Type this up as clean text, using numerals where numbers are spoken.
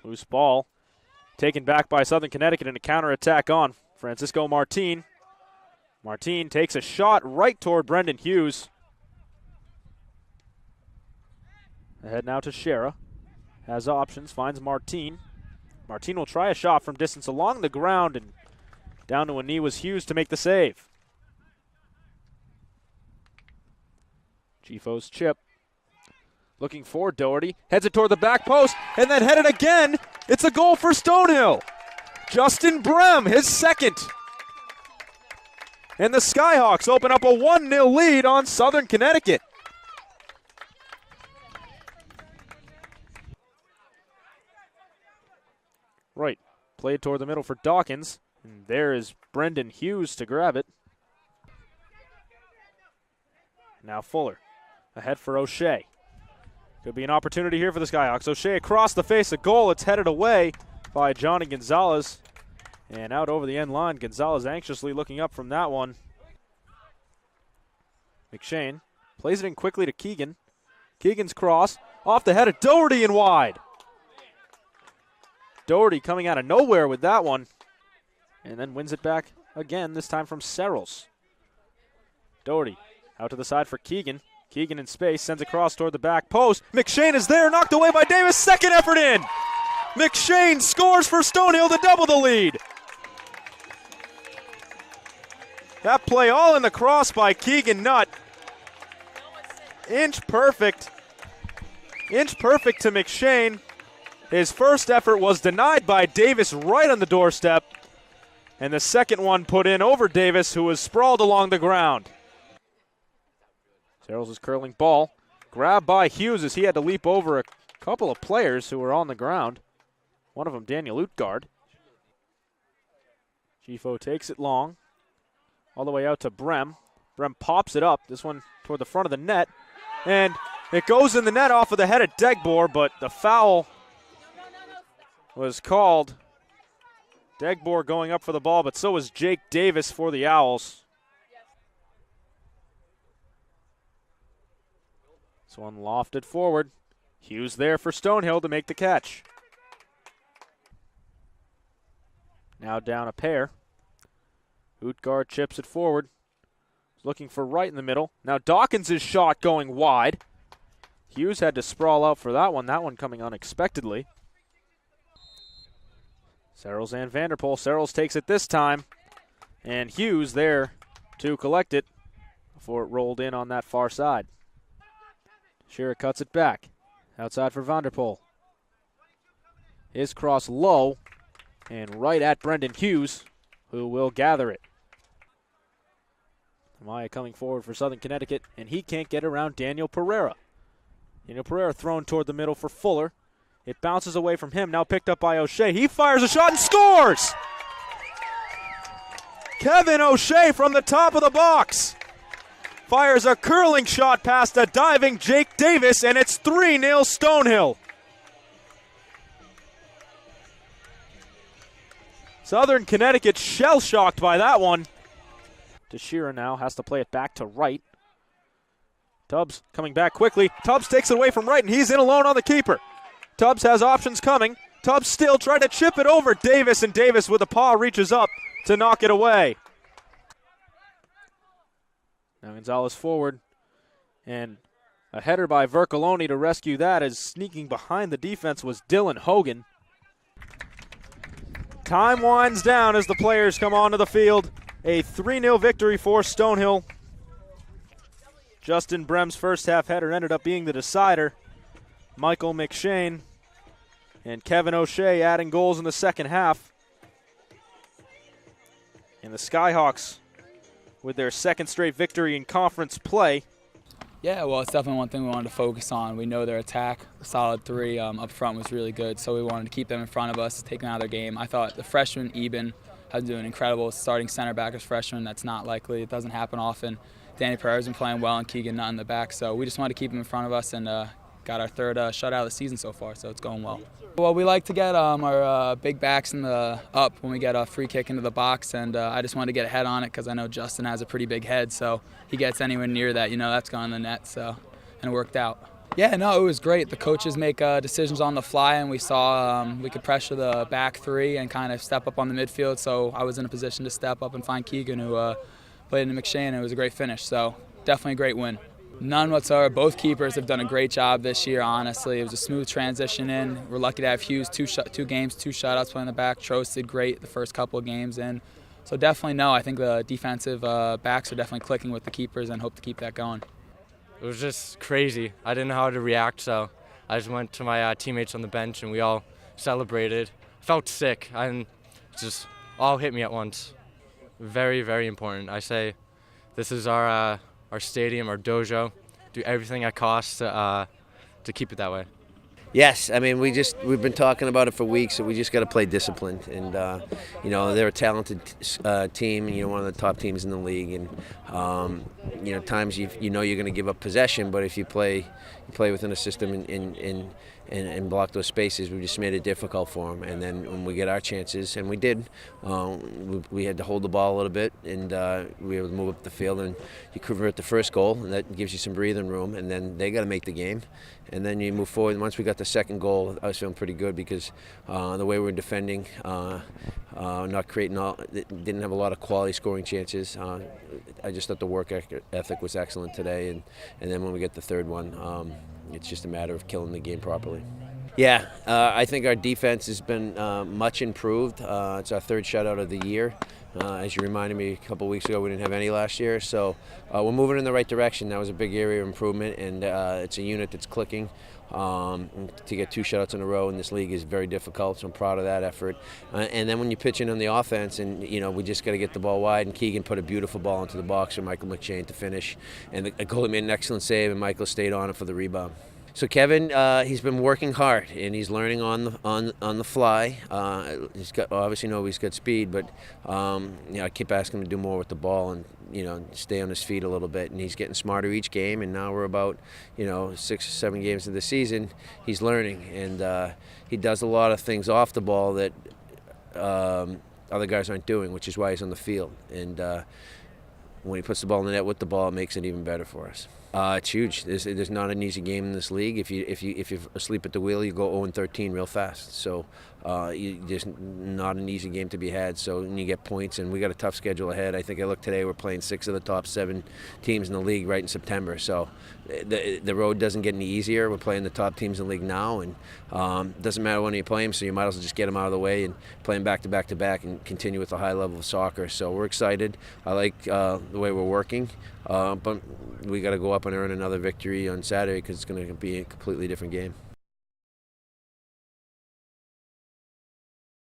Loose ball taken back by Southern Connecticut and a counterattack on Francisco Martin. Martin takes a shot right toward Brendan Hughes. Ahead now to Shera. Has options, finds Martin. Martin will try a shot from distance along the ground, and down to a knee was Hughes to make the save. Chifo's chip. Looking for Doherty. Heads it toward the back post, and then headed again. It's a goal for Stonehill. Justin Brem, his second. And the Skyhawks open up a 1-0 lead on Southern Connecticut. Right, played toward the middle for Dawkins. And there is Brendan Hughes to grab it. Now Fuller, ahead for O'Shea. Could be an opportunity here for the Skyhawks. O'Shea across the face of goal. It's headed away by Johnny Gonzalez. And out over the end line, Gonzalez anxiously looking up from that one. McShane plays it in quickly to Keegan. Keegan's cross off the head of Doherty and wide. Doherty coming out of nowhere with that one. And then wins it back again, this time from Searles. Doherty out to the side for Keegan. Keegan in space, sends across toward the back post. McShane is there, knocked away by Davis. Second effort in. McShane scores for Stonehill to double the lead. That play all in the cross by Keegan Nutt. Inch perfect to McShane. His first effort was denied by Davis right on the doorstep. And the second one put in over Davis, who was sprawled along the ground. Searles' curling ball. Grabbed by Hughes as he had to leap over a couple of players who were on the ground. One of them, Daniel Utgard. Chifo takes it long. All the way out to Brem. Brem pops it up. This one toward the front of the net. And it goes in the net off of the head of Degbor, but the foul was called. Degbor going up for the ball, but so was Jake Davis for the Owls. This one lofted forward. Hughes there for Stonehill to make the catch. Now down a pair. Utgard chips it forward. Looking for right in the middle. Now Dawkins' shot going wide. Hughes had to sprawl out for that one coming unexpectedly. Searles and Vanderpool. Searles takes it this time. And Hughes there to collect it before it rolled in on that far side. Shearer cuts it back. Outside for Vanderpool. His cross low and right at Brendan Hughes, who will gather it. Amaya coming forward for Southern Connecticut, and he can't get around Daniel Pereira. Daniel Pereira thrown toward the middle for Fuller. It bounces away from him, now picked up by O'Shea. He fires a shot and scores! Kevin O'Shea from the top of the box fires a curling shot past a diving Jake Davis, and it's 3-0 Stonehill. Southern Connecticut shell-shocked by that one. Shearer now has to play it back to right. Tubbs coming back quickly. Tubbs takes it away from right, and he's in alone on the keeper. Tubbs has options coming. Tubbs still trying to chip it over Davis, and Davis with a paw reaches up to knock it away. Now Gonzalez forward, and a header by Vercoloni to rescue that, as sneaking behind the defense was Dylan Hogan. Time winds down as the players come onto the field. A 3-0 victory for Stonehill. Justin Brem's first half header ended up being the decider. Michael McShane and Kevin O'Shea adding goals in the second half. And the Skyhawks with their second straight victory in conference play. Yeah, well, it's definitely one thing we wanted to focus on. We know their attack, the solid three up front was really good, so we wanted to keep them in front of us, take them out of their game. I thought the freshman, Eben, has been incredible starting center back as freshman. That's not likely. It doesn't happen often. Danny Pereira's been playing well, and Keegan Nutt in the back, so we just wanted to keep them in front of us, and got our third shutout of the season so far, so it's going well. Well, we like to get our big backs in the up when we get a free kick into the box, and I just wanted to get a head on it because I know Justin has a pretty big head, so he gets anywhere near that, that's going in the net, so, and it worked out. Yeah, no, it was great. The coaches make decisions on the fly, and we saw we could pressure the back three and kind of step up on the midfield. So I was in a position to step up and find Keegan, who played in McShane, and it was a great finish. So definitely a great win. None whatsoever. Both keepers have done a great job this year, honestly. It was a smooth transition in. We're lucky to have Hughes, two games, 2 shutouts playing the back. Trost did great the first couple of games in. So definitely no, I think the defensive backs are definitely clicking with the keepers and hope to keep that going. It was just crazy. I didn't know how to react, so I just went to my teammates on the bench and we all celebrated. I felt sick, and just all hit me at once. Very, very important. I say this is our stadium, our dojo. Do everything at cost to keep it that way. Yes, I mean we've been talking about it for weeks, so we just got to play disciplined, and they're a talented team, one of the top teams in the league, and times you're going to give up possession, but if you play within a system and block those spaces, we just made it difficult for them. And then when we get our chances, and we did, we had to hold the ball a little bit, and we were able to move up the field, and you convert the first goal, and that gives you some breathing room, and then they got to make the game, and then you move forward. And once we got the second goal, I was feeling pretty good because the way we were defending, not creating didn't have a lot of quality scoring chances. I just thought the work ethic was excellent today, and then when we get the third one, it's just a matter of killing the game properly. Yeah, I think our defense has been much improved. It's our third shutout of the year. As you reminded me a couple weeks ago, we didn't have any last year. So we're moving in the right direction. That was a big area of improvement, and it's a unit that's clicking. To get 2 shutouts in a row in this league is very difficult, so I'm proud of that effort. And then when you pitch in on the offense, and we just got to get the ball wide, and Keegan put a beautiful ball into the box for Michael McShane to finish, and the goalie made an excellent save, and Michael stayed on it for the rebound. So Kevin, he's been working hard, and he's learning on the fly. He's got he's got speed, but I keep asking him to do more with the ball and stay on his feet a little bit. And he's getting smarter each game. And now we're about 6 or 7 games of the season. He's learning, and he does a lot of things off the ball that other guys aren't doing, which is why he's on the field. And when he puts the ball in the net with the ball, it makes it even better for us. It's huge. There's not an easy game in this league. If you're asleep at the wheel, you go 0-13 real fast. So there's not an easy game to be had. So you get points, and we got a tough schedule ahead. I think I looked today, we're playing 6 of the top 7 teams in the league right in September. So the road doesn't get any easier. We're playing the top teams in the league now, and doesn't matter when you play them. So you might as well just get them out of the way and play them back to back to back and continue with a high level of soccer. So we're excited. I like the way we're working, but we got to go up and earn another victory on Saturday because it's going to be a completely different game.